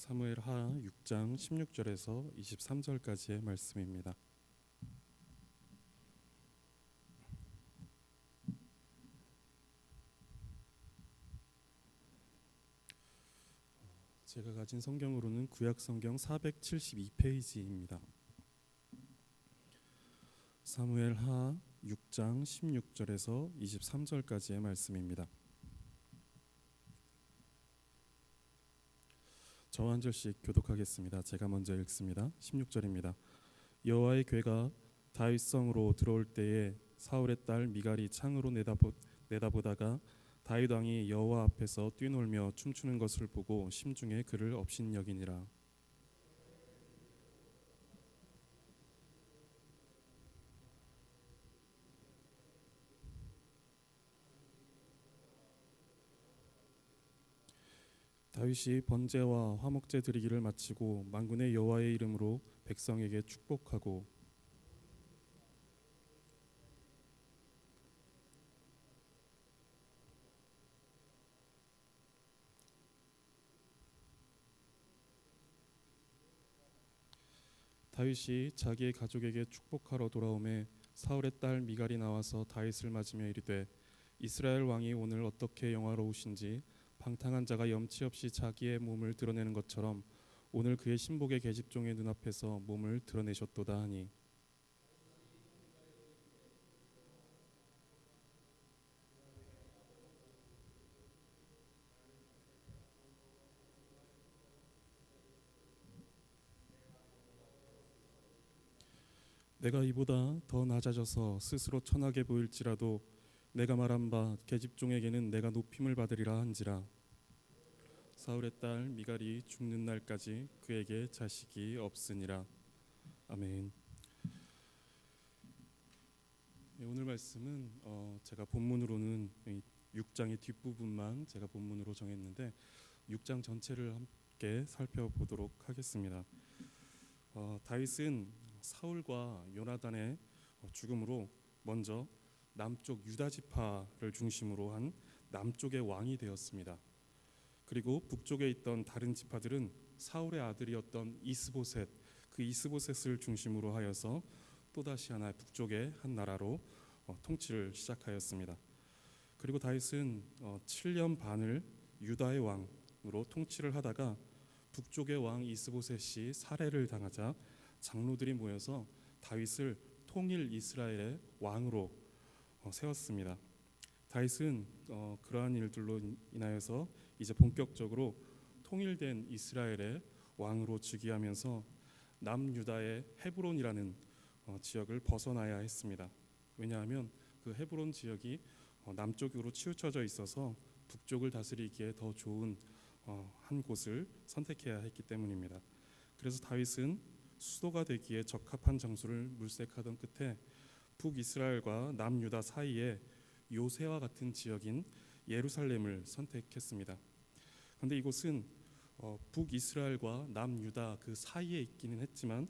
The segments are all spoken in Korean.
사무엘하 6장 16절에서 23절까지의 말씀입니다. 제가 가진 성경으로는 구약 성경 472페이지입니다. 사무엘하 6장 16절에서 23절까지의 말씀입니다. 저와 한 절씩 교독하겠습니다. 제가 먼저 읽습니다. 16절입니다. 여호와의 궤가 다윗성으로 들어올 때에 사울의 딸 미갈이 창으로 내다보다가 다윗 왕이 여호와 앞에서 뛰놀며 춤추는 것을 보고 심중에 그를 업신여기니라. 다윗이 번제와 화목제 드리기를 마치고 만군의 여호와의 이름으로 백성에게 축복하고 다윗이 자기의 가족에게 축복하러 돌아오매 사울의 딸 미갈이 나와서 다윗을 맞으며 이르되 이스라엘 왕이 오늘 어떻게 영화로우신지 방탕한 자가 염치 없이 자기의 몸을 드러내는 것처럼 오늘 그의 신복의 계집종의 눈앞에서 몸을 드러내셨도다 하니 내가 이보다 더 낮아져서 스스로 천하게 보일지라도 내가 말한 바 계집종에게는 내가 높임을 받으리라 한지라. 사울의 딸 미갈이 죽는 날까지 그에게 자식이 없으니라. 아멘. 오늘 말씀은 제가 본문으로는 6장의 뒷부분만 제가 본문으로 정했는데 6장 전체를 함께 살펴보도록 하겠습니다. 다윗은 사울과 요나단의 죽음으로 먼저 남쪽 유다 지파를 중심으로 한 남쪽의 왕이 되었습니다. 그리고 북쪽에 있던 다른 지파들은 사울의 아들이었던 이스보셋, 그 이스보셋을 중심으로 하여서 또다시 하나 북쪽의 한 나라로 통치를 시작하였습니다. 그리고 다윗은 7년 반을 유다의 왕으로 통치를 하다가 북쪽의 왕 이스보셋이 살해를 당하자 장로들이 모여서 다윗을 통일 이스라엘의 왕으로 세웠습니다. 다윗은 그러한 일들로 인하여서 이제 본격적으로 통일된 이스라엘의 왕으로 즉위하면서 남유다의 헤브론이라는 지역을 벗어나야 했습니다. 왜냐하면 그 헤브론 지역이 남쪽으로 치우쳐져 있어서 북쪽을 다스리기에 더 좋은 한 곳을 선택해야 했기 때문입니다. 그래서 다윗은 수도가 되기에 적합한 장소를 물색하던 끝에 북이스라엘과 남유다 사이에 요새와 같은 지역인 예루살렘을 선택했습니다. 그런데 이곳은 북이스라엘과 남유다 그 사이에 있기는 했지만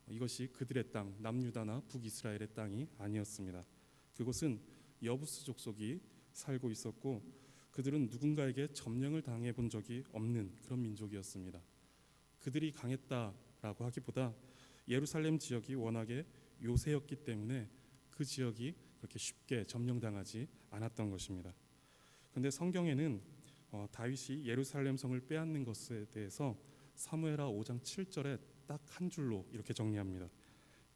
이것이 그들의 땅, 남유다나 북이스라엘의 땅이 아니었습니다. 그곳은 여부스 족속이 살고 있었고 그들은 누군가에게 점령을 당해 본 적이 없는 그런 민족이었습니다. 그들이 강했다라고 하기보다 예루살렘 지역이 워낙에 요새였기 때문에 그 지역이 그렇게 쉽게 점령당하지 않았던 것입니다. 그런데 성경에는 다윗이 예루살렘 성을 빼앗는 것에 대해서 사무엘하 5장 7절에 딱 한 줄로 이렇게 정리합니다.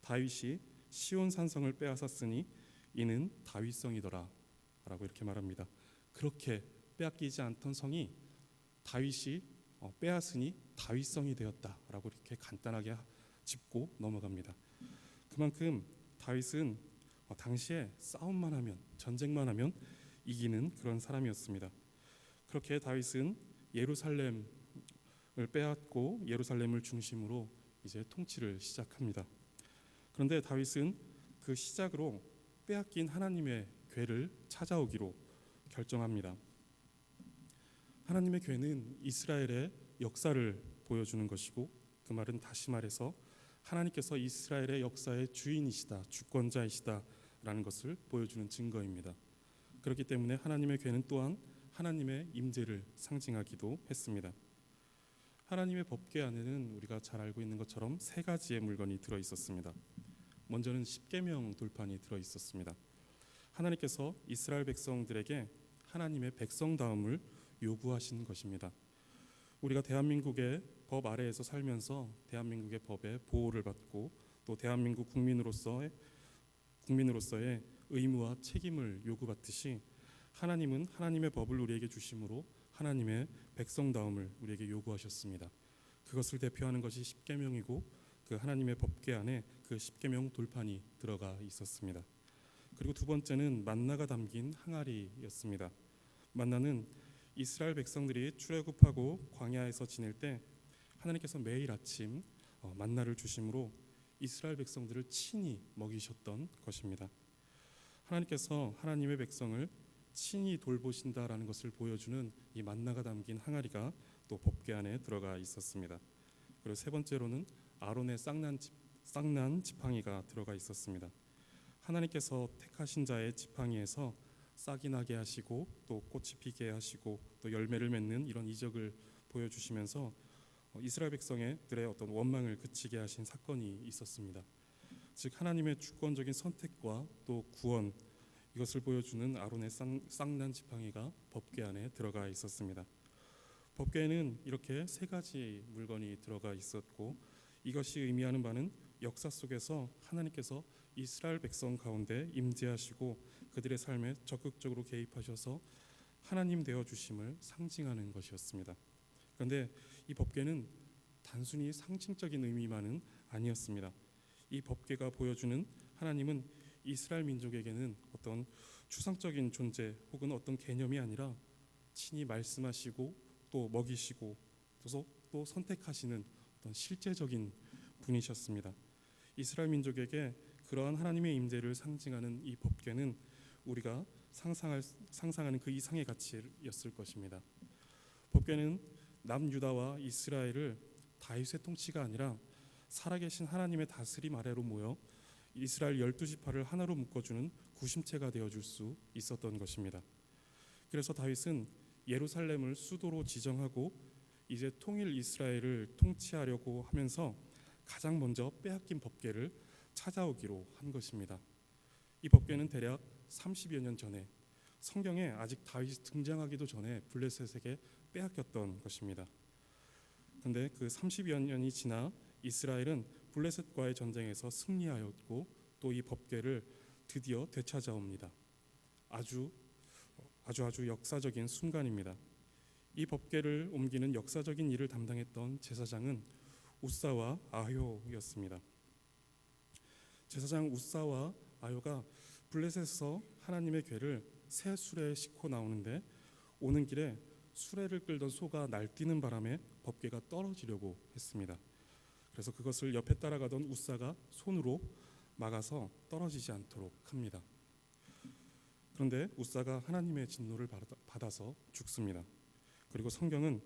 다윗이 시온 산성을 빼앗았으니 이는 다윗성이더라 라고 이렇게 말합니다. 그렇게 빼앗기지 않던 성이 다윗이 빼앗으니 다윗성이 되었다라고 이렇게 간단하게 짚고 넘어갑니다. 그만큼 다윗은 당시에 싸움만 하면, 전쟁만 하면 이기는 그런 사람이었습니다. 그렇게 다윗은 예루살렘을 빼앗고 예루살렘을 중심으로 이제 통치를 시작합니다. 그런데 다윗은 그 시작으로 빼앗긴 하나님의 궤를 찾아오기로 결정합니다. 하나님의 궤는 이스라엘의 역사를 보여주는 것이고 그 말은 다시 말해서 하나님께서 이스라엘의 역사의 주인이시다, 주권자이시다 라는 것을 보여주는 증거입니다. 그렇기 때문에 하나님의 궤는 또한 하나님의 임재를 상징하기도 했습니다. 하나님의 법궤 안에는 우리가 잘 알고 있는 것처럼 세 가지의 물건이 들어 있었습니다. 먼저는 십계명 돌판이 들어 있었습니다. 하나님께서 이스라엘 백성들에게 하나님의 백성다움을 요구하신 것입니다. 우리가 대한민국의 법 아래에서 살면서 대한민국의 법의 보호를 받고 또 대한민국 국민으로서의 의무와 책임을 요구받듯이 하나님은 하나님의 법을 우리에게 주심으로 하나님의 백성다움을 우리에게 요구하셨습니다. 그것을 대표하는 것이 십계명이고 그 하나님의 법궤 안에 그 십계명 돌판이 들어가 있었습니다. 그리고 두 번째는 만나가 담긴 항아리였습니다. 만나는 이스라엘 백성들이 출애굽하고 광야에서 지낼 때 하나님께서 매일 아침 만나를 주심으로 이스라엘 백성들을 친히 먹이셨던 것입니다. 하나님께서 하나님의 백성을 친히 돌보신다라는 것을 보여주는 이 만나가 담긴 항아리가 또 법궤 안에 들어가 있었습니다. 그리고 세 번째로는 아론의 쌍난 지팡이가 들어가 있었습니다. 하나님께서 택하신 자의 지팡이에서 싹이 나게 하시고 또 꽃이 피게 하시고 또 열매를 맺는 이런 이적을 보여주시면서 이스라엘 백성들의 어떤 원망을 그치게 하신 사건이 있었습니다. 즉 하나님의 주권적인 선택과 또 구원, 이것을 보여주는 아론의 쌍난 지팡이가 법궤 안에 들어가 있었습니다. 법궤에는 이렇게 세 가지 물건이 들어가 있었고 이것이 의미하는 바는 역사 속에서 하나님께서 이스라엘 백성 가운데 임재하시고 그들의 삶에 적극적으로 개입하셔서 하나님 되어 주심을 상징하는 것이었습니다. 그런데 이 법궤는 단순히 상징적인 의미만은 아니었습니다. 이 법궤가 보여주는 하나님은 이스라엘 민족에게는 어떤 추상적인 존재 혹은 어떤 개념이 아니라 친히 말씀하시고 또 먹이시고 또 선택하시는 어떤 실제적인 분이셨습니다. 이스라엘 민족에게 그러한 하나님의 임재를 상징하는 이 법궤는 우리가 상상하는 그 이상의 가치였을 것입니다. 법궤는 남유다와 이스라엘을 다윗의 통치가 아니라 살아계신 하나님의 다스림 아래로 모여 이스라엘 12지파를 하나로 묶어주는 구심체가 되어줄 수 있었던 것입니다. 그래서 다윗은 예루살렘을 수도로 지정하고 이제 통일 이스라엘을 통치하려고 하면서 가장 먼저 빼앗긴 법궤를 찾아오기로 한 것입니다. 이 법궤는 대략 30여 년 전에 성경에 아직 다윗이 등장하기도 전에 블레셋에게 빼앗겼던 것입니다. 그런데 그 30여 년이 지나 이스라엘은 블레셋과의 전쟁에서 승리하였고 또 이 법궤를 드디어 되찾아옵니다. 아주 역사적인 순간입니다. 이 법궤를 옮기는 역사적인 일을 담당했던 제사장은 우사와 아효였습니다. 제사장 우사와 아효가 블레셋에서 하나님의 궤를 새 수레에 싣고 나오는데 오는 길에 수레를 끌던 소가 날뛰는 바람에 법궤가 떨어지려고 했습니다. 그래서 그것을 옆에 따라가던 우사가 손으로 막아서 떨어지지 않도록 합니다. 그런데 우사가 하나님의 진노를 받아서 죽습니다. 그리고 성경은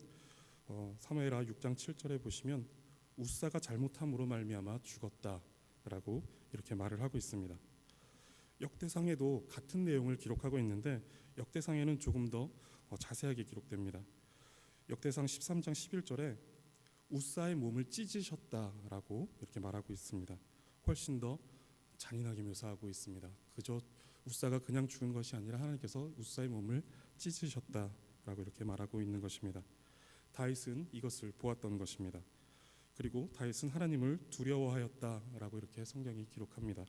사무엘하 6장 7절에 보시면 우사가 잘못함으로 말미암아 죽었다라고 이렇게 말을 하고 있습니다. 역대상에도 같은 내용을 기록하고 있는데 역대상에는 조금 더 자세하게 기록됩니다. 역대상 13장 11절에 우사의 몸을 찢으셨다라고 이렇게 말하고 있습니다. 훨씬 더 잔인하게 묘사하고 있습니다. 그저 우사가 그냥 죽은 것이 아니라 하나님께서 우사의 몸을 찢으셨다라고 이렇게 말하고 있는 것입니다. 다윗은 이것을 보았던 것입니다. 그리고 다윗은 하나님을 두려워하였다라고 이렇게 성경이 기록합니다.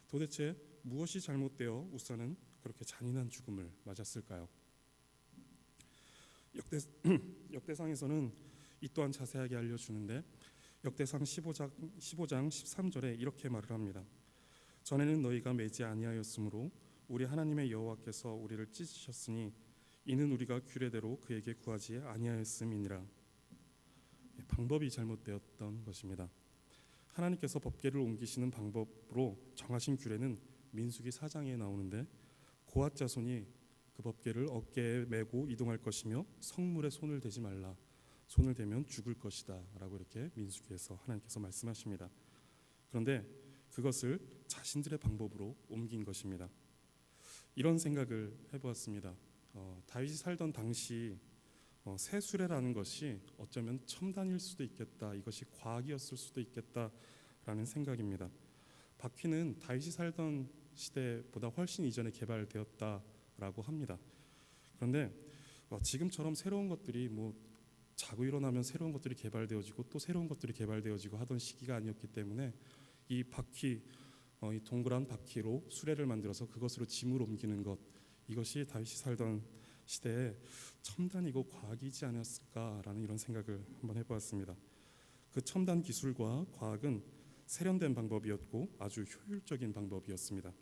도대체 무엇이 잘못되어 우사는 그렇게 잔인한 죽음을 맞았을까요? 역대상에서는 이 또한 자세하게 알려주는데 역대상 15장 13절에 이렇게 말을 합니다. 전에는 너희가 매지 아니하였으므로 우리 하나님의 여호와께서 우리를 찢으셨으니 이는 우리가 규례대로 그에게 구하지 아니하였음이니라. 방법이 잘못되었던 것입니다. 하나님께서 법궤를 옮기시는 방법으로 정하신 규례는 민수기 4장에 나오는데 고앗 자손이 그 법궤를 어깨에 메고 이동할 것이며 성물에 손을 대지 말라. 손을 대면 죽을 것이다 라고 이렇게 민수기에서 하나님께서 말씀하십니다. 그런데 그것을 자신들의 방법으로 옮긴 것입니다. 이런 생각을 해보았습니다. 다윗이 살던 당시 새 수레라는 것이 어쩌면 첨단일 수도 있겠다, 이것이 과학이었을 수도 있겠다라는 생각입니다. 바퀴는 다윗이 살던 시대보다 훨씬 이전에 개발되었다라고 합니다. 그런데 지금처럼 새로운 것들이 자고 일어나면 새로운 것들이 개발되어지고 또 새로운 것들이 개발되어지고 하던 시기가 아니었기 때문에 이 바퀴, 이 동그란 바퀴로 수레를 만들어서 그것으로 짐을 옮기는 것, 이것이 다윗이 살던 시대에 첨단이고 과학이지 않았을까라는 이런 생각을 한번 해보았습니다. 그 첨단 기술과 과학은 세련된 방법이었고 아주 효율적인 방법이었습니다.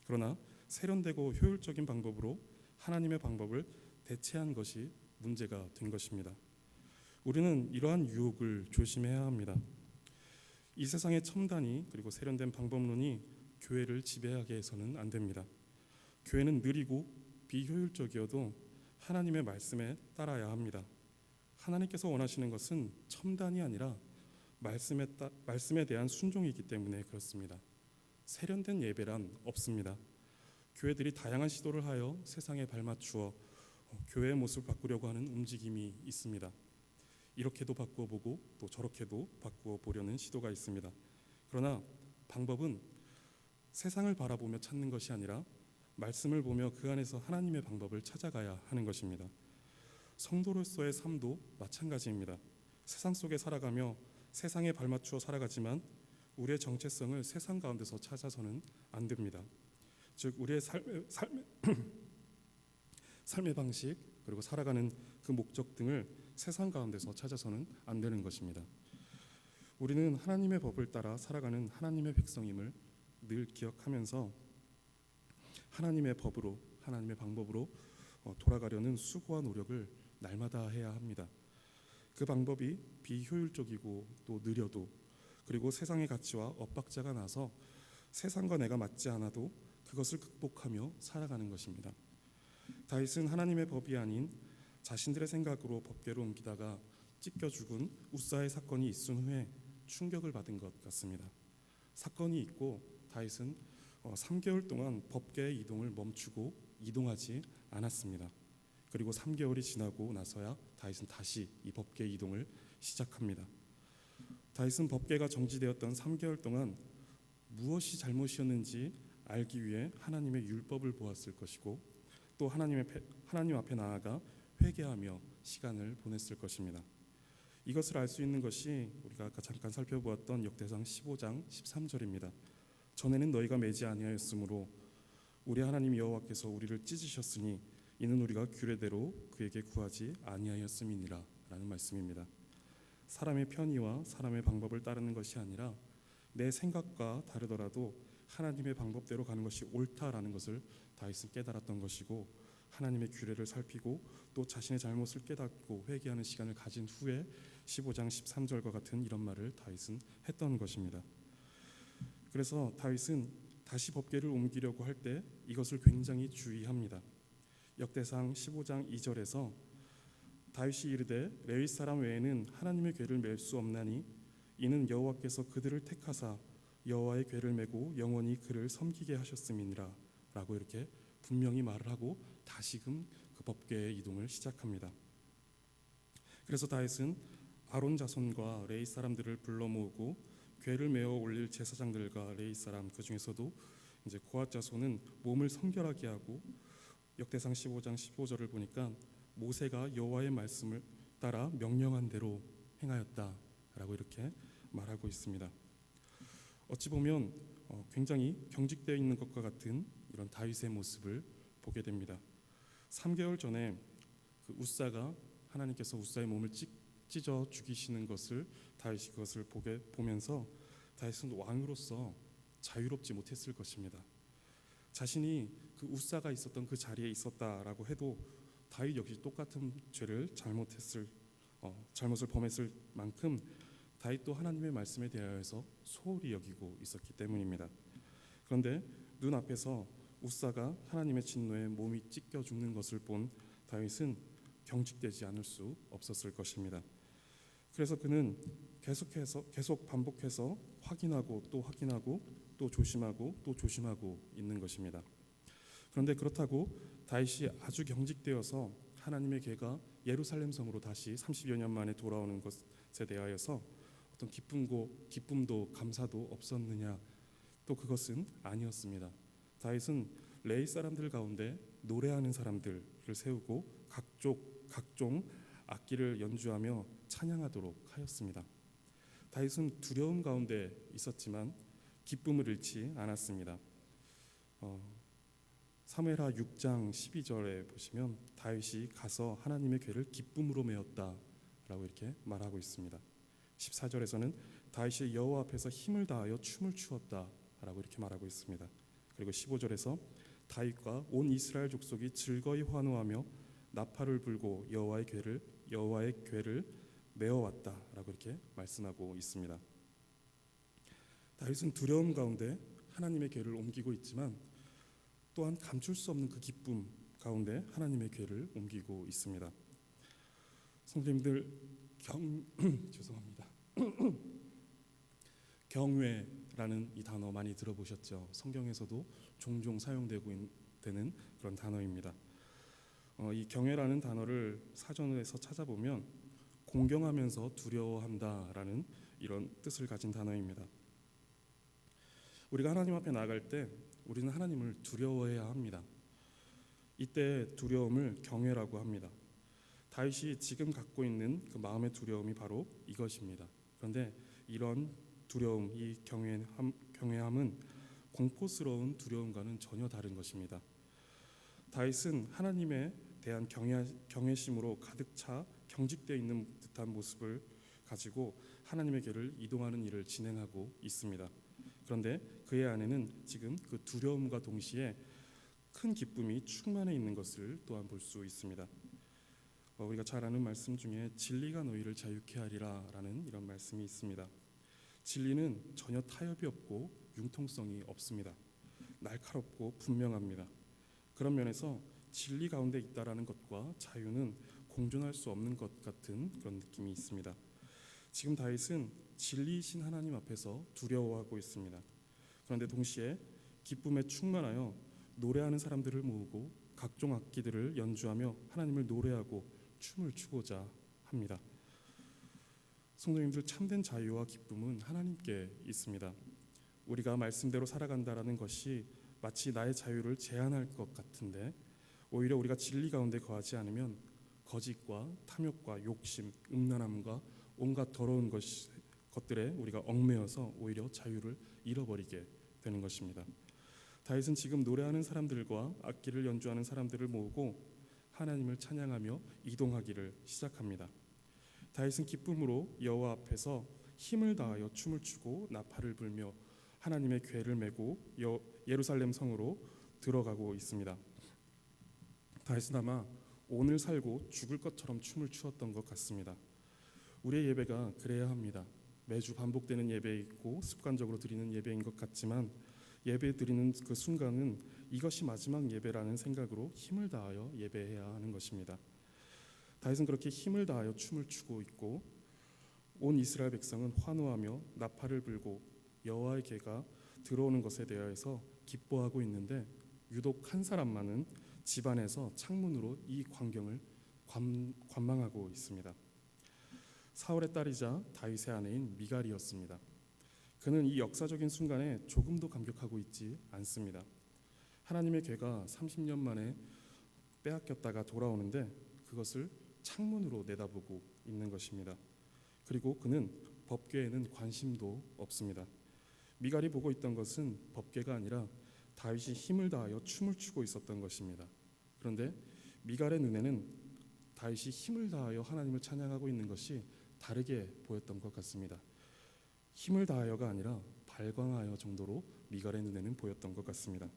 그러나 세련되고 효율적인 방법으로 하나님의 방법을 대체한 것이 문제가 된 것입니다. 우리는 이러한 유혹을 조심해야 합니다. 이 세상의 첨단이 그리고 세련된 방법론이 교회를 지배하게 해서는 안 됩니다. 교회는 느리고 비효율적이어도 하나님의 말씀에 따라야 합니다. 하나님께서 원하시는 것은 첨단이 아니라 말씀에 대한 순종이기 때문에 그렇습니다. 세련된 예배란 없습니다. 교회들이 다양한 시도를 하여 세상에 발맞추어 교회의 모습을 바꾸려고 하는 움직임이 있습니다. 이렇게도 바꾸어 보고 또 저렇게도 바꾸어 보려는 시도가 있습니다. 그러나 방법은 세상을 바라보며 찾는 것이 아니라 말씀을 보며 그 안에서 하나님의 방법을 찾아가야 하는 것입니다. 성도로서의 삶도 마찬가지입니다. 세상 속에 살아가며 세상에 발맞추어 살아가지만 우리의 정체성을 세상 가운데서 찾아서는 안 됩니다. 즉 우리의 삶의 방식 그리고 살아가는 그 목적 등을 세상 가운데서 찾아서는 안 되는 것입니다. 우리는 하나님의 법을 따라 살아가는 하나님의 백성임을 늘 기억하면서 하나님의 법으로, 하나님의 방법으로 돌아가려는 수고와 노력을 날마다 해야 합니다. 그 방법이 비효율적이고 또 느려도, 그리고 세상의 가치와 엇박자가 나서 세상과 내가 맞지 않아도 그것을 극복하며 살아가는 것입니다. 다윗은 하나님의 법이 아닌 자신들의 생각으로 법궤를 옮기다가 찢겨 죽은 우사의 사건이 있은 후에 충격을 받은 것 같습니다. 사건이 있고 다윗은 3개월 동안 법궤의 이동을 멈추고 이동하지 않았습니다. 그리고 3개월이 지나고 나서야 다윗은 다시 이 법궤 이동을 시작합니다. 다윗은 법궤가 정지되었던 3개월 동안 무엇이 잘못이었는지 알기 위해 하나님의 율법을 보았을 것이고 또 하나님 앞에 나아가 회개하며 시간을 보냈을 것입니다. 이것을 알 수 있는 것이 우리가 아까 잠깐 살펴보았던 역대상 15장 13절입니다. 전에는 너희가 매지 아니하였으므로 우리 하나님 여호와께서 우리를 찢으셨으니 이는 우리가 규례대로 그에게 구하지 아니하였음이니라 라는 말씀입니다. 사람의 편의와 사람의 방법을 따르는 것이 아니라 내 생각과 다르더라도 하나님의 방법대로 가는 것이 옳다라는 것을 다윗은 깨달았던 것이고 하나님의 규례를 살피고 또 자신의 잘못을 깨닫고 회개하는 시간을 가진 후에 15장 13절과 같은 이런 말을 다윗은 했던 것입니다. 그래서 다윗은 다시 법궤를 옮기려고 할 때 이것을 굉장히 주의합니다. 역대상 15장 2절에서 다윗이 이르되 레위 사람 외에는 하나님의 궤를 맬 수 없나니 이는 여호와께서 그들을 택하사 여호와의 궤를 메고 영원히 그를 섬기게 하셨음이니라 라고 이렇게 분명히 말을 하고 다시금 그 법궤의 이동을 시작합니다. 그래서 다윗은 아론 자손과 레위 사람들을 불러 모으고 궤를 메어 올릴 제사장들과 레위 사람 그 중에서도 이제 고앗 자손은 몸을 성결하게 하고 역대상 15장 15절을 보니까 모세가 여호와의 말씀을 따라 명령한 대로 행하였다라고 이렇게 말하고 있습니다. 어찌 보면 굉장히 경직되어 있는 것과 같은 이런 다윗의 모습을 보게 됩니다. 3개월 전에 그 우사가 하나님께서 우사의 몸을 찢어 죽이시는 것을 다윗이 그것을 보면서 다윗은 왕으로서 자유롭지 못했을 것입니다. 자신이 그 우사가 있었던 그 자리에 있었다라고 해도 다윗 역시 똑같은 잘못을 범했을 만큼 다윗도 하나님의 말씀에 대하여서 소홀히 여기고 있었기 때문입니다. 그런데 눈앞에서 우사가 하나님의 진노에 몸이 찢겨 죽는 것을 본 다윗은 경직되지 않을 수 없었을 것입니다. 그래서 그는 계속 반복해서 확인하고 또 조심하고 있는 것입니다. 그런데 그렇다고 다윗이 아주 경직되어서 하나님의 궤가 예루살렘 성으로 다시 30여 년 만에 돌아오는 것에 대하여서 어떤 기쁨도 감사도 없었느냐? 또 그것은 아니었습니다. 다윗은 레위 사람들 가운데 노래하는 사람들을 세우고 각종 악기를 연주하며 찬양하도록 하였습니다. 다윗은 두려움 가운데 있었지만 기쁨을 잃지 않았습니다. 사무엘하 6장 12절에 보시면 다윗이 가서 하나님의 궤를 기쁨으로 메었다라고 이렇게 말하고 있습니다. 14절에서는 다윗이 여호와 앞에서 힘을 다하여 춤을 추었다라고 이렇게 말하고 있습니다. 그리고 15절에서 다윗과 온 이스라엘 족속이 즐거이 환호하며 나팔을 불고 여호와의 궤를 메어왔다라고 이렇게 말씀하고 있습니다. 다윗은 두려움 가운데 하나님의 궤를 옮기고 있지만 또한 감출 수 없는 그 기쁨 가운데 하나님의 궤를 옮기고 있습니다. 성도님들 죄송합니다. 경외라는 이 단어 많이 들어보셨죠? 성경에서도 종종 사용되고 되는 그런 단어입니다. 이 경외라는 단어를 사전에서 찾아보면 공경하면서 두려워한다라는 이런 뜻을 가진 단어입니다. 우리가 하나님 앞에 나아갈 때 우리는 하나님을 두려워해야 합니다. 이때 두려움을 경외라고 합니다. 다윗이 지금 갖고 있는 그 마음의 두려움이 바로 이것입니다. 그런데 이런 두려움, 이 경외함은 공포스러운 두려움과는 전혀 다른 것입니다. 다윗은 하나님에 대한 경외심으로 가득 차 경직되어 있는 듯한 모습을 가지고 하나님의 궤를 이동하는 일을 진행하고 있습니다. 그런데 그의 안에는 지금 그 두려움과 동시에 큰 기쁨이 충만해 있는 것을 또한 볼 수 있습니다. 우리가 잘 아는 말씀 중에 진리가 너희를 자유케 하리라 라는 이런 말씀이 있습니다. 진리는 전혀 타협이 없고 융통성이 없습니다. 날카롭고 분명합니다. 그런 면에서 진리 가운데 있다라는 것과 자유는 공존할 수 없는 것 같은 그런 느낌이 있습니다. 지금 다윗은 진리이신 하나님 앞에서 두려워하고 있습니다. 그런데 동시에 기쁨에 충만하여 노래하는 사람들을 모으고 각종 악기들을 연주하며 하나님을 노래하고 춤을 추고자 합니다. 성도님들, 참된 자유와 기쁨은 하나님께 있습니다. 우리가 말씀대로 살아간다라는 것이 마치 나의 자유를 제한할 것 같은데 오히려 우리가 진리 가운데 거하지 않으면 거짓과 탐욕과 욕심, 음란함과 온갖 더러운 것들에 우리가 얽매여서 오히려 자유를 잃어버리게 되는 것입니다. 다윗은 지금 노래하는 사람들과 악기를 연주하는 사람들을 모으고 하나님을 찬양하며 이동하기를 시작합니다. 다윗은 기쁨으로 여호와 앞에서 힘을 다하여 춤을 추고 나팔을 불며 하나님의 궤를 메고 예루살렘 성으로 들어가고 있습니다. 다윗은 아마 오늘 살고 죽을 것처럼 춤을 추었던 것 같습니다. 우리의 예배가 그래야 합니다. 매주 반복되는 예배이고 습관적으로 드리는 예배인 것 같지만 예배 드리는 그 순간은 이것이 마지막 예배라는 생각으로 힘을 다하여 예배해야 하는 것입니다. 다윗은 그렇게 힘을 다하여 춤을 추고 있고 온 이스라엘 백성은 환호하며 나팔을 불고 여호와의 궤가 들어오는 것에 대하여서 기뻐하고 있는데 유독 한 사람만은 집안에서 창문으로 이 광경을 관망하고 있습니다. 사울의 딸이자 다윗의 아내인 미갈이었습니다. 그는 이 역사적인 순간에 조금도 감격하고 있지 않습니다. 하나님의 궤가 30년 만에 빼앗겼다가 돌아오는데 그것을 창문으로 내다보고 있는 것입니다. 그리고 그는 법궤에는 관심도 없습니다. 미갈이 보고 있던 것은 법궤가 아니라 다윗이 힘을 다하여 춤을 추고 있었던 것입니다. 그런데 미갈의 눈에는 다윗이 힘을 다하여 하나님을 찬양하고 있는 것이 다르게 보였던 것 같습니다. 힘을 다하여가 아니라 발광하여 정도로 미갈의 눈에는 보였던 것 같습니다.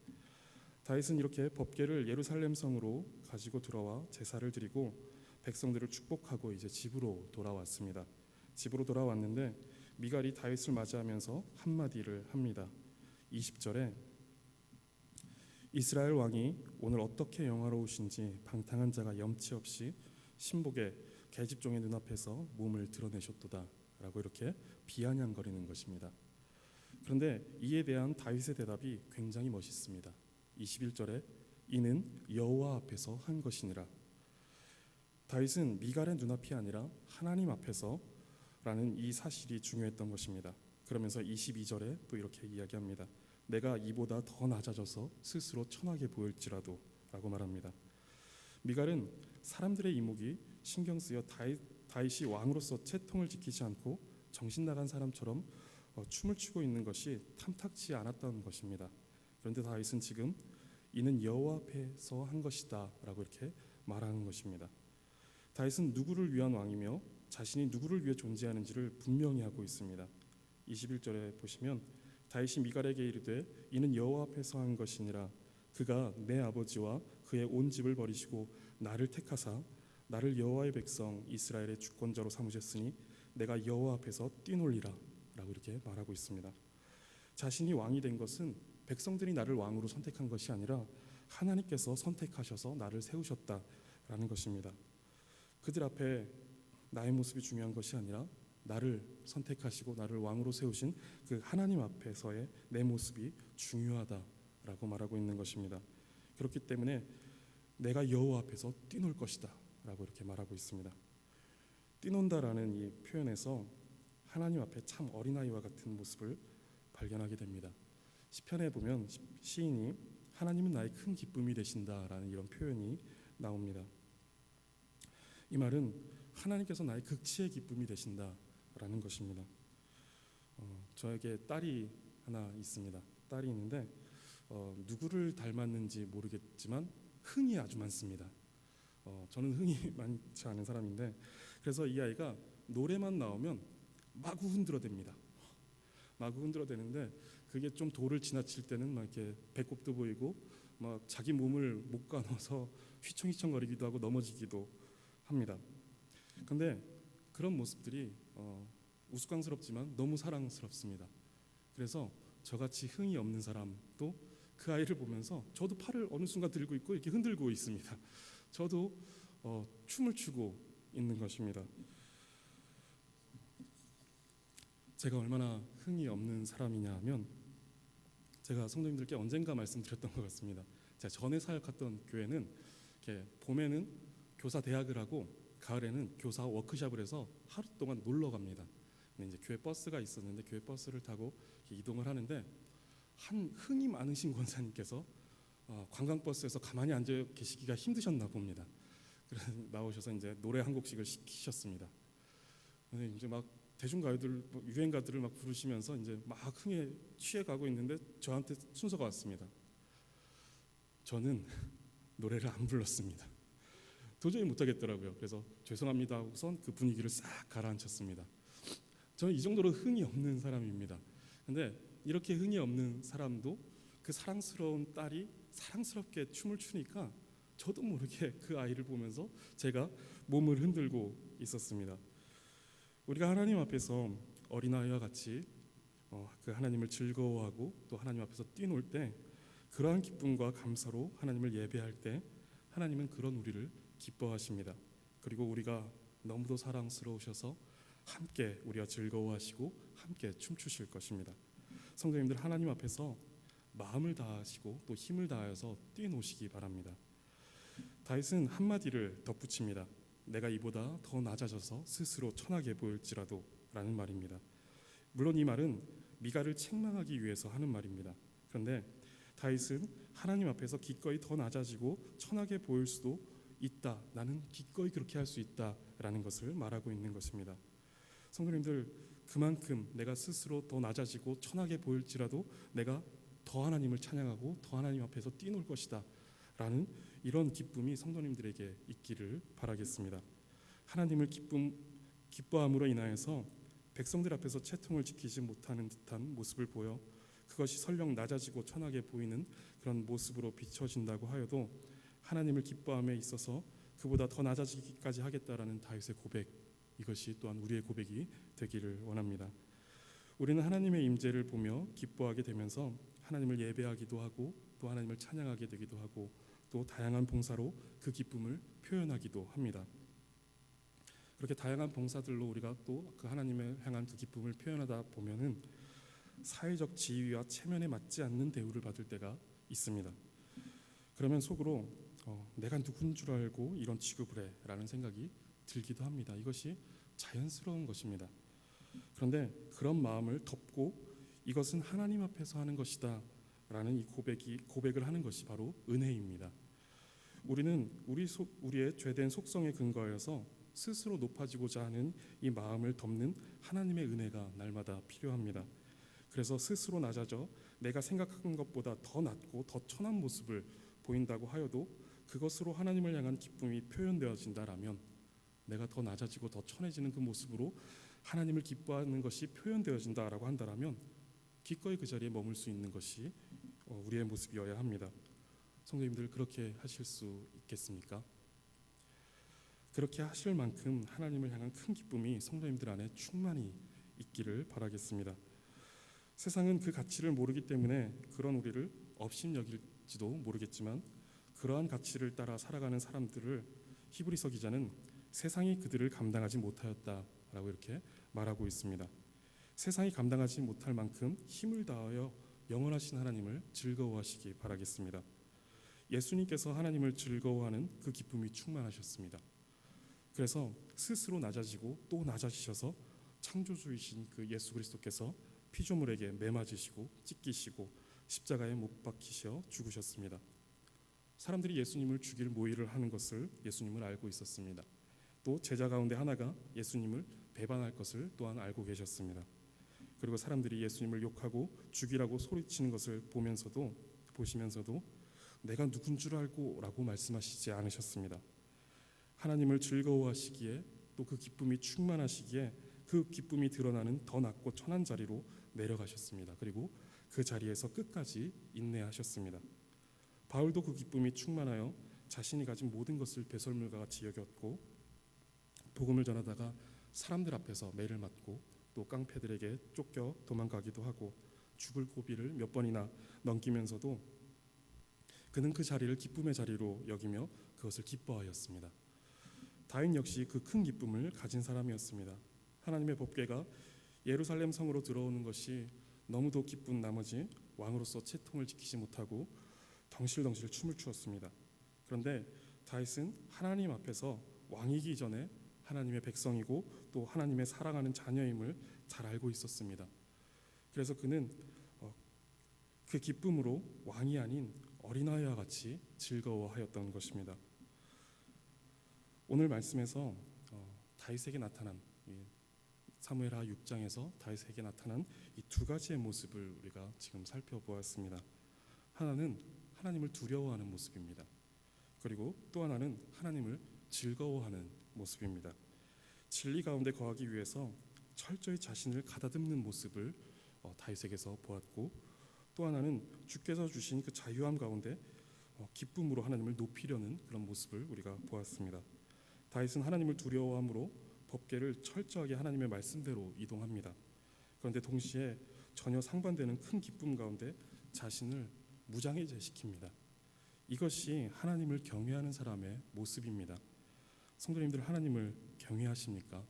다윗은 이렇게 법궤를 예루살렘 성으로 가지고 들어와 제사를 드리고 백성들을 축복하고 이제 집으로 돌아왔습니다. 집으로 돌아왔는데 미갈이 다윗을 맞이하면서 한마디를 합니다. 20절에 이스라엘 왕이 오늘 어떻게 영화로우신지 방탕한 자가 염치 없이 신복의 계집종의 눈앞에서 몸을 드러내셨도다 라고 이렇게 비아냥거리는 것입니다. 그런데 이에 대한 다윗의 대답이 굉장히 멋있습니다. 21절에 이는 여호와 앞에서 한 것이니라. 다윗은 미갈의 눈앞이 아니라 하나님 앞에서라는 이 사실이 중요했던 것입니다. 그러면서 22절에 또 이렇게 이야기합니다. 내가 이보다 더 낮아져서 스스로 천하게 보일지라도 라고 말합니다. 미갈은 사람들의 이목이 신경 쓰여 다윗이 왕으로서 채통을 지키지 않고 정신 나간 사람처럼 춤을 추고 있는 것이 탐탁지 않았던 것입니다. 그런데 다윗은 지금 이는 여호와 앞에서 한 것이다 라고 이렇게 말하는 것입니다. 다윗은 누구를 위한 왕이며 자신이 누구를 위해 존재하는지를 분명히 하고 있습니다. 21절에 보시면 다윗이 미갈에게 이르되 이는 여호와 앞에서 한 것이니라. 그가 내 아버지와 그의 온 집을 버리시고 나를 택하사 나를 여호와의 백성 이스라엘의 주권자로 삼으셨으니 내가 여호와 앞에서 뛰놀리라 라고 이렇게 말하고 있습니다. 자신이 왕이 된 것은 백성들이 나를 왕으로 선택한 것이 아니라 하나님께서 선택하셔서 나를 세우셨다라는 것입니다. 그들 앞에 나의 모습이 중요한 것이 아니라 나를 선택하시고 나를 왕으로 세우신 그 하나님 앞에서의 내 모습이 중요하다라고 말하고 있는 것입니다. 그렇기 때문에 내가 여호와 앞에서 뛰놀 것이다 라고 이렇게 말하고 있습니다. 뛰논다라는 이 표현에서 하나님 앞에 참 어린아이와 같은 모습을 발견하게 됩니다. 시편에 보면 시인이 하나님은 나의 큰 기쁨이 되신다라는 이런 표현이 나옵니다. 이 말은 하나님께서 나의 극치의 기쁨이 되신다라는 것입니다. 저에게 딸이 하나 있습니다. 딸이 있는데 누구를 닮았는지 모르겠지만 흥이 아주 많습니다. 저는 흥이 많지 않은 사람인데 그래서 이 아이가 노래만 나오면 마구 흔들어댑니다. 마구 흔들어대는데 그게 좀 도를 지나칠 때는 막 이렇게 배꼽도 보이고 막 자기 몸을 못 가눠서 휘청휘청거리기도 하고 넘어지기도 합니다. 그런데 그런 모습들이 우스꽝스럽지만 너무 사랑스럽습니다. 그래서 저같이 흥이 없는 사람도 그 아이를 보면서 저도 팔을 어느 순간 들고 있고 이렇게 흔들고 있습니다. 저도 춤을 추고 있는 것입니다. 제가 얼마나 흥이 없는 사람이냐 하면 제가 성도님들께 언젠가 말씀드렸던 것 같습니다. 제가 전에 사역했던 교회는 이렇게 봄에는 교사 대학을 하고 가을에는 교사 워크숍을 해서 하루 동안 놀러 갑니다. 근데 이제 교회 버스가 있었는데 교회 버스를 타고 이동을 하는데 한 흥이 많으신 권사님께서 관광버스에서 가만히 앉아 계시기가 힘드셨나 봅니다. 그래서 나오셔서 이제 노래 한 곡씩을 시키셨습니다. 근데 이제 막 대중가요들 유행가들을 막 부르시면서 이제 막 흥에 취해가고 있는데 저한테 순서가 왔습니다. 저는 노래를 안 불렀습니다. 도저히 못하겠더라고요. 그래서 죄송합니다 하고선 그 분위기를 싹 가라앉혔습니다. 저는 이 정도로 흥이 없는 사람입니다. 근데 이렇게 흥이 없는 사람도 그 사랑스러운 딸이 사랑스럽게 춤을 추니까 저도 모르게 그 아이를 보면서 제가 몸을 흔들고 있었습니다. 우리가 하나님 앞에서 어린아이와 같이 그 하나님을 즐거워하고 또 하나님 앞에서 뛰놀 때 그러한 기쁨과 감사로 하나님을 예배할 때 하나님은 그런 우리를 기뻐하십니다. 그리고 우리가 너무도 사랑스러우셔서 함께 우리와 즐거워하시고 함께 춤추실 것입니다. 성도님들 하나님 앞에서 마음을 다하시고 또 힘을 다하여서 뛰노시기 바랍니다. 다윗은 한마디를 덧붙입니다. 내가 이보다 더 낮아져서 스스로 천하게 보일지라도 라는 말입니다. 물론 이 말은 미갈을 책망하기 위해서 하는 말입니다. 그런데 다윗은 하나님 앞에서 기꺼이 더 낮아지고 천하게 보일 수도 있다. 나는 기꺼이 그렇게 할 수 있다라는 것을 말하고 있는 것입니다. 성도님들 그만큼 내가 스스로 더 낮아지고 천하게 보일지라도 내가 더 하나님을 찬양하고 더 하나님 앞에서 뛰놀 것이다 라는 이런 기쁨이 성도님들에게 있기를 바라겠습니다. 하나님을 기뻐함으로 인하여서 백성들 앞에서 채통을 지키지 못하는 듯한 모습을 보여 그것이 설령 낮아지고 천하게 보이는 그런 모습으로 비춰진다고 하여도 하나님을 기뻐함에 있어서 그보다 더 낮아지기까지 하겠다라는 다윗의 고백, 이것이 또한 우리의 고백이 되기를 원합니다. 우리는 하나님의 임재를 보며 기뻐하게 되면서 하나님을 예배하기도 하고 또 하나님을 찬양하게 되기도 하고 또 다양한 봉사로 그 기쁨을 표현하기도 합니다. 그렇게 다양한 봉사들로 우리가 또 그 하나님을 향한 그 기쁨을 표현하다 보면은 사회적 지위와 체면에 맞지 않는 대우를 받을 때가 있습니다. 그러면 속으로 내가 누군 줄 알고 이런 취급을 해라는 생각이 들기도 합니다. 이것이 자연스러운 것입니다. 그런데 그런 마음을 덮고 이것은 하나님 앞에서 하는 것이다 라는 이 고백을 하는 것이 바로 은혜입니다. 우리는 우리의 죄된 속성에 근거하여서 스스로 높아지고자 하는 이 마음을 덮는 하나님의 은혜가 날마다 필요합니다. 그래서 스스로 낮아져 내가 생각한 것보다 더 낮고 더 천한 모습을 보인다고 하여도 그것으로 하나님을 향한 기쁨이 표현되어진다라면, 내가 더 낮아지고 더 천해지는 그 모습으로 하나님을 기뻐하는 것이 표현되어진다라고 한다라면 기꺼이 그 자리에 머물 수 있는 것이 우리의 모습이어야 합니다. 성도님들, 그렇게 하실 수 있겠습니까? 그렇게 하실 만큼 하나님을 향한 큰 기쁨이 성도님들 안에 충만히 있기를 바라겠습니다. 세상은 그 가치를 모르기 때문에 그런 우리를 업신여길지도 모르겠지만, 그러한 가치를 따라 살아가는 사람들을 히브리서 기자는 세상이 그들을 감당하지 못하였다라고 이렇게 말하고 있습니다. 세상이 감당하지 못할 만큼 힘을 다하여 영원하신 하나님을 즐거워하시기 바라겠습니다. 예수님께서 하나님을 즐거워하는 그 기쁨이 충만하셨습니다. 그래서 스스로 낮아지고 또 낮아지셔서 창조주이신 그 예수 그리스도께서 피조물에게 매맞으시고 찢기시고 십자가에 못 박히셔 죽으셨습니다. 사람들이 예수님을 죽일 모의를 하는 것을 예수님을 알고 있었습니다. 또 제자 가운데 하나가 예수님을 배반할 것을 또한 알고 계셨습니다. 그리고 사람들이 예수님을 욕하고 죽이라고 소리치는 것을 보시면서도 내가 누군 줄 알고 라고 말씀하시지 않으셨습니다. 하나님을 즐거워하시기에, 또 그 기쁨이 충만하시기에 그 기쁨이 드러나는 더 낮고 천한 자리로 내려가셨습니다. 그리고 그 자리에서 끝까지 인내하셨습니다. 바울도 그 기쁨이 충만하여 자신이 가진 모든 것을 배설물과 같이 여겼고, 복음을 전하다가 사람들 앞에서 매를 맞고 또 깡패들에게 쫓겨 도망가기도 하고 죽을 고비를 몇 번이나 넘기면서도 그는 그 자리를 기쁨의 자리로 여기며 그것을 기뻐하였습니다. 다윗 역시 그 큰 기쁨을 가진 사람이었습니다. 하나님의 법궤가 예루살렘 성으로 들어오는 것이 너무도 기쁜 나머지 왕으로서 채통을 지키지 못하고 덩실덩실 춤을 추었습니다. 그런데 다윗은 하나님 앞에서 왕이기 전에 하나님의 백성이고 또 하나님의 사랑하는 자녀임을 잘 알고 있었습니다. 그래서 그는 그 기쁨으로 왕이 아닌 어린아이와 같이 즐거워하였던 것입니다. 오늘 말씀에서 다윗에게 나타난 사무엘하 6장에서 다윗에게 나타난 이 두 가지의 모습을 우리가 지금 살펴보았습니다. 하나는 하나님을 두려워하는 모습입니다. 그리고 또 하나는 하나님을 즐거워하는 모습입니다. 진리 가운데 거하기 위해서 철저히 자신을 가다듬는 모습을 다윗에게서 보았고, 또 하나는 주께서 주신 그 자유함 가운데 기쁨으로 하나님을 높이려는 그런 모습을 우리가 보았습니다. 다윗은 하나님을 두려워함으로 법궤를 철저하게 하나님의 말씀대로 이동합니다. 그런데 동시에 전혀 상반되는 큰 기쁨 가운데 자신을 무장해제시킵니다. 이것이 하나님을 경외하는 사람의 모습입니다. 성도님들, 하나님을 경외하십니까?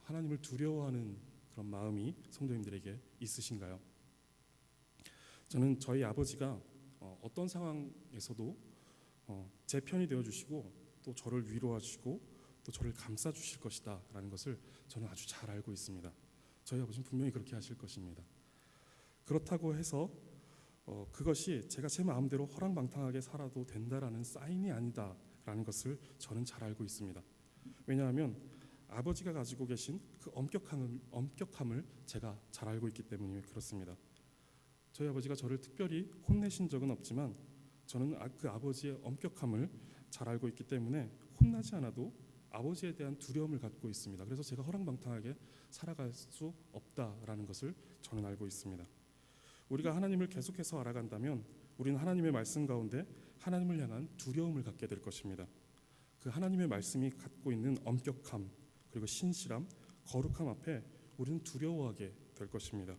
하나님을 두려워하는 그런 마음이 성도님들에게 있으신가요? 저는 저희 아버지가 어떤 상황에서도 제 편이 되어주시고 또 저를 위로하시고 또 저를 감싸주실 것이다 라는 것을 저는 아주 잘 알고 있습니다. 저희 아버지는 분명히 그렇게 하실 것입니다. 그렇다고 해서 그것이 제가 제 마음대로 허랑방탕하게 살아도 된다라는 사인이 아니다라는 것을 저는 잘 알고 있습니다. 왜냐하면 아버지가 가지고 계신 그 엄격함을 제가 잘 알고 있기 때문에 그렇습니다. 저희 아버지가 저를 특별히 혼내신 적은 없지만 저는 그 아버지의 엄격함을 잘 알고 있기 때문에 혼나지 않아도 아버지에 대한 두려움을 갖고 있습니다. 그래서 제가 허랑방탕하게 살아갈 수 없다라는 것을 저는 알고 있습니다. 우리가 하나님을 계속해서 알아간다면 우리는 하나님의 말씀 가운데 하나님을 향한 두려움을 갖게 될 것입니다. 그 하나님의 말씀이 갖고 있는 엄격함, 그리고 신실함, 거룩함 앞에 우리는 두려워하게 될 것입니다.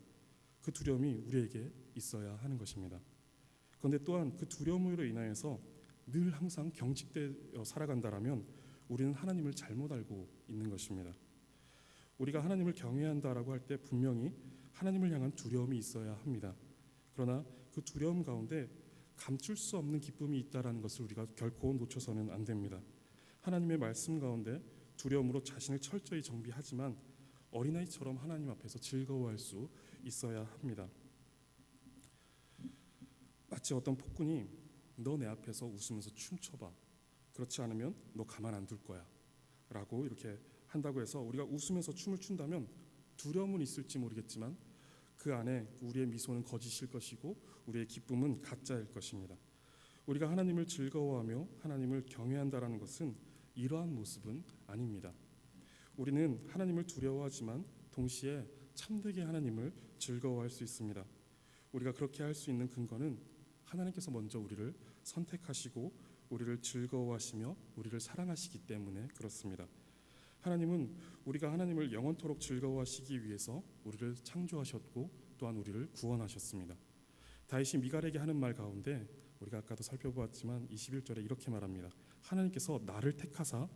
그 두려움이 우리에게 있어야 하는 것입니다. 그런데 또한 그 두려움으로 인하여서 늘 항상 경직되어 살아간다라면 우리는 하나님을 잘못 알고 있는 것입니다. 우리가 하나님을 경외한다라고 할 때 분명히 하나님을 향한 두려움이 있어야 합니다. 그러나 그 두려움 가운데 감출 수 없는 기쁨이 있다라는 것을 우리가 결코 놓쳐서는 안 됩니다. 하나님의 말씀 가운데 두려움으로 자신을 철저히 정비하지만 어린아이처럼 하나님 앞에서 즐거워할 수 있어야 합니다. 마치 어떤 폭군이 너 내 앞에서 웃으면서 춤춰봐. 그렇지 않으면 너 가만 안 둘 거야. 라고 이렇게 한다고 해서 우리가 웃으면서 춤을 춘다면 두려움은 있을지 모르겠지만 그 안에 우리의 미소는 거짓일 것이고 우리의 기쁨은 가짜일 것입니다. 우리가 하나님을 즐거워하며 하나님을 경외한다라는 것은 이러한 모습은 아닙니다. 우리는 하나님을 두려워하지만 동시에 참되게 하나님을 즐거워할 수 있습니다. 우리가 그렇게 할 수 있는 근거는 하나님께서 먼저 우리를 선택하시고 우리를 즐거워하시며 우리를 사랑하시기 때문에 그렇습니다. 하나님은 우리가 하나님을 영원토록 즐거워하시기 위해서 우리를 창조하셨고 또한 우리를 구원하셨습니다. 다윗이 미갈에게 하는 말 가운데 우리가 아까도 살펴보았지만 21절에 이렇게 말합니다. 하나님께서 나를 택하사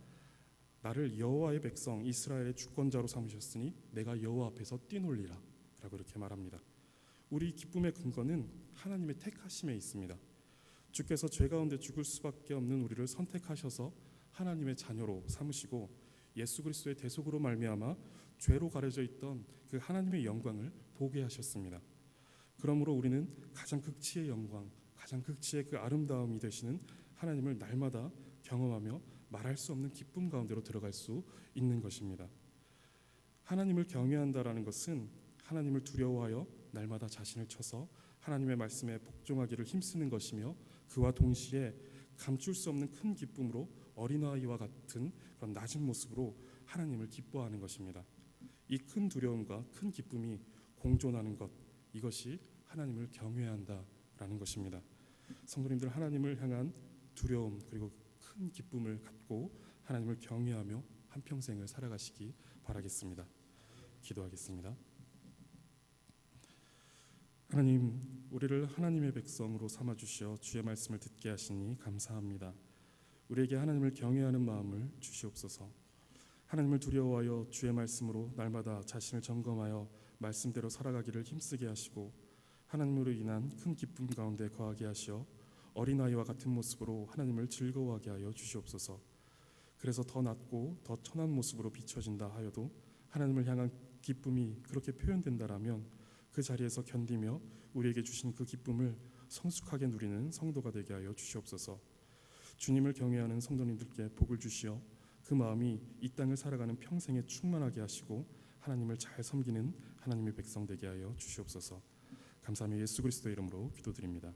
나를 여호와의 백성 이스라엘의 주권자로 삼으셨으니 내가 여호와 앞에서 뛰놀리라 라고 이렇게 말합니다. 우리 기쁨의 근거는 하나님의 택하심에 있습니다. 주께서 죄 가운데 죽을 수밖에 없는 우리를 선택하셔서 하나님의 자녀로 삼으시고 예수 그리스도의 대속으로 말미암아 죄로 가려져 있던 그 하나님의 영광을 보게 하셨습니다. 그러므로 우리는 가장 극치의 영광, 가장 극치의 그 아름다움이 되시는 하나님을 날마다 경험하며 말할 수 없는 기쁨 가운데로 들어갈 수 있는 것입니다. 하나님을 경외한다라는 것은 하나님을 두려워하여 날마다 자신을 쳐서 하나님의 말씀에 복종하기를 힘쓰는 것이며 그와 동시에 감출 수 없는 큰 기쁨으로 어린아이와 같은 그런 낮은 모습으로 하나님을 기뻐하는 것입니다. 이 큰 두려움과 큰 기쁨이 공존하는 것, 이것이 하나님을 경외한다라는 것입니다. 성도님들, 하나님을 향한 두려움 그리고 큰 기쁨을 갖고 하나님을 경외하며 한평생을 살아가시기 바라겠습니다. 기도하겠습니다. 하나님, 우리를 하나님의 백성으로 삼아주시어 주의 말씀을 듣게 하시니 감사합니다. 우리에게 하나님을 경외하는 마음을 주시옵소서. 하나님을 두려워하여 주의 말씀으로 날마다 자신을 점검하여 말씀대로 살아가기를 힘쓰게 하시고 하나님으로 인한 큰 기쁨 가운데 거하게 하시어 어린아이와 같은 모습으로 하나님을 즐거워하게 하여 주시옵소서. 그래서 더 낮고 더 천한 모습으로 비춰진다 하여도 하나님을 향한 기쁨이 그렇게 표현된다라면 그 자리에서 견디며 우리에게 주신 그 기쁨을 성숙하게 누리는 성도가 되게 하여 주시옵소서. 주님을 경외하는 성도님들께 복을 주시어 그 마음이 이 땅을 살아가는 평생에 충만하게 하시고 하나님을 잘 섬기는 하나님의 백성 되게 하여 주시옵소서. 감사하며 예수 그리스도의 이름으로 기도드립니다.